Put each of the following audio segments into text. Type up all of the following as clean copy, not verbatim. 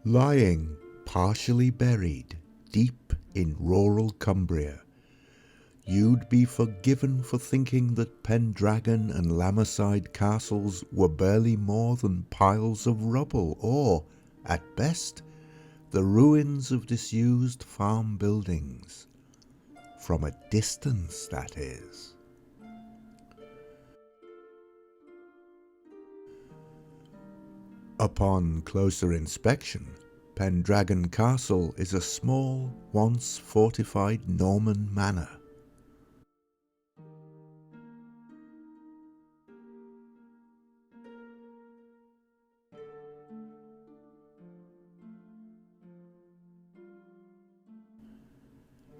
Lying partially buried deep in rural Cumbria, you'd be forgiven for thinking that Pendragon and Lammerside castles were barely more than piles of rubble or, at best, the ruins of disused farm buildings. From a distance, that is. Upon closer inspection, Pendragon Castle is a small, once fortified Norman manor.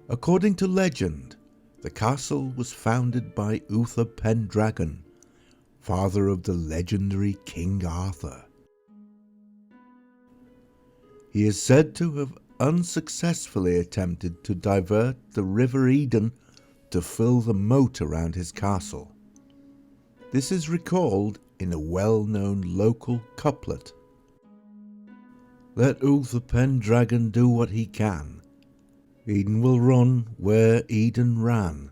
According to legend, the castle was founded by Uther Pendragon, father of the legendary King Arthur. He is said to have unsuccessfully attempted to divert the River Eden to fill the moat around his castle. This is recalled in a well-known local couplet. Let Uther Pendragon do what he can. Eden will run where Eden ran.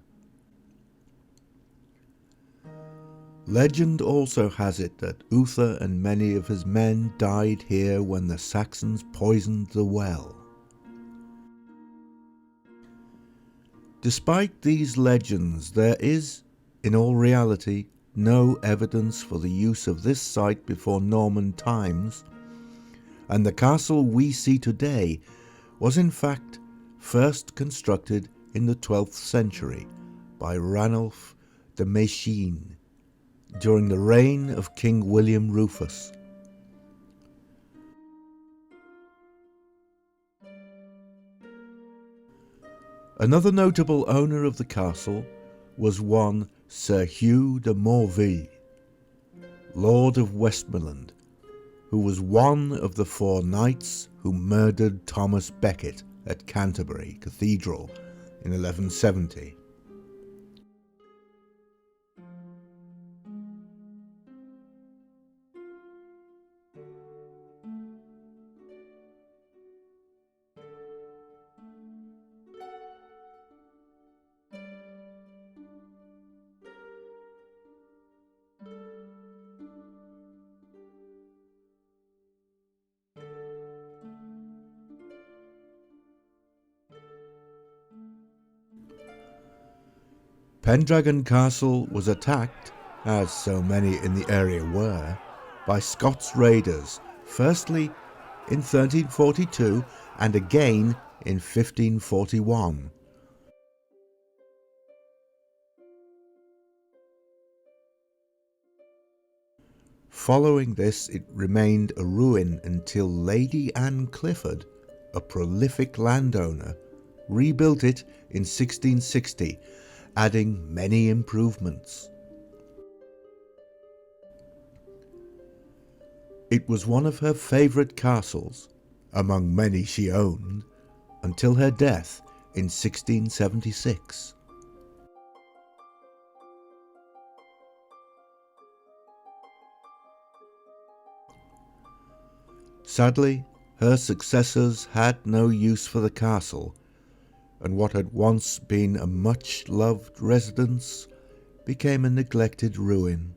Legend also has it that Uther and many of his men died here when the Saxons poisoned the well. Despite these legends, there is, in all reality, no evidence for the use of this site before Norman times, and the castle we see today was in fact first constructed in the 12th century by Ranulph de Machine during the reign of King William Rufus. Another notable owner of the castle was one Sir Hugh de Morville, Lord of Westmoreland, who was one of the 4 knights who murdered Thomas Becket at Canterbury Cathedral in 1170. Pendragon Castle was attacked, as so many in the area were, by Scots raiders, firstly in 1342 and again in 1541. Following this, it remained a ruin until Lady Anne Clifford, a prolific landowner, rebuilt it in 1660, adding many improvements. It was one of her favourite castles, among many she owned, until her death in 1676. Sadly, her successors had no use for the castle, and what had once been a much-loved residence became a neglected ruin.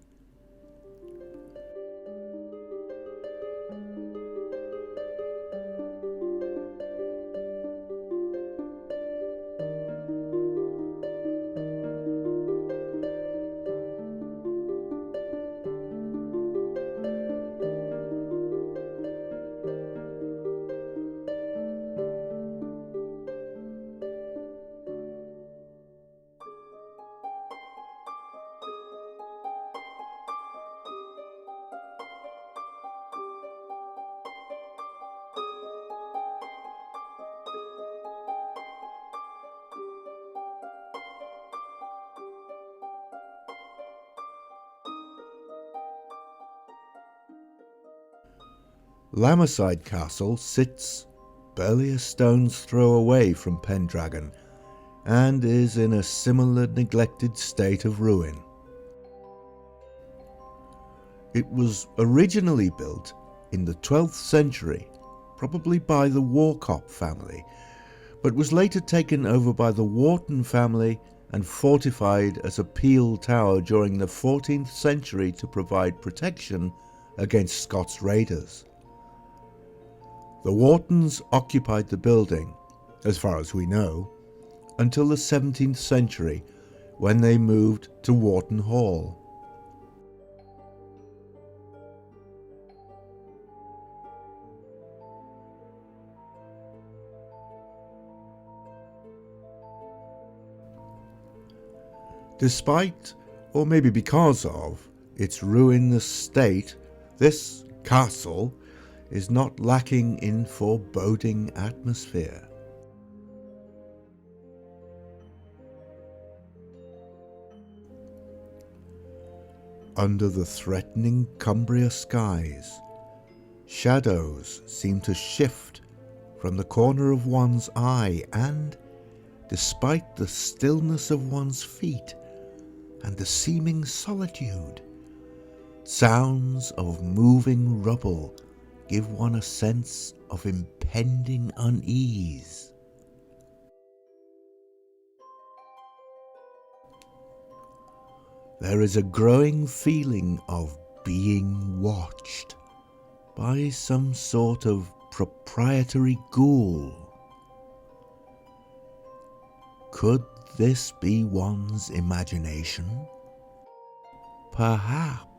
Lammerside Castle sits barely a stone's throw away from Pendragon and is in a similar neglected state of ruin. It was originally built in the 12th century, probably by the Warcop family, but was later taken over by the Wharton family and fortified as a peel tower during the 14th century to provide protection against Scots raiders. The Whartons occupied the building, as far as we know, until the 17th century, when they moved to Wharton Hall. Despite, or maybe because of, its ruinous state, this castle is not lacking in foreboding atmosphere. Under the threatening Cumbria skies, shadows seem to shift from the corner of one's eye, and, despite the stillness of one's feet and the seeming solitude, sounds of moving rubble give one a sense of impending unease. There is a growing feeling of being watched by some sort of proprietary ghoul. Could this be one's imagination? Perhaps.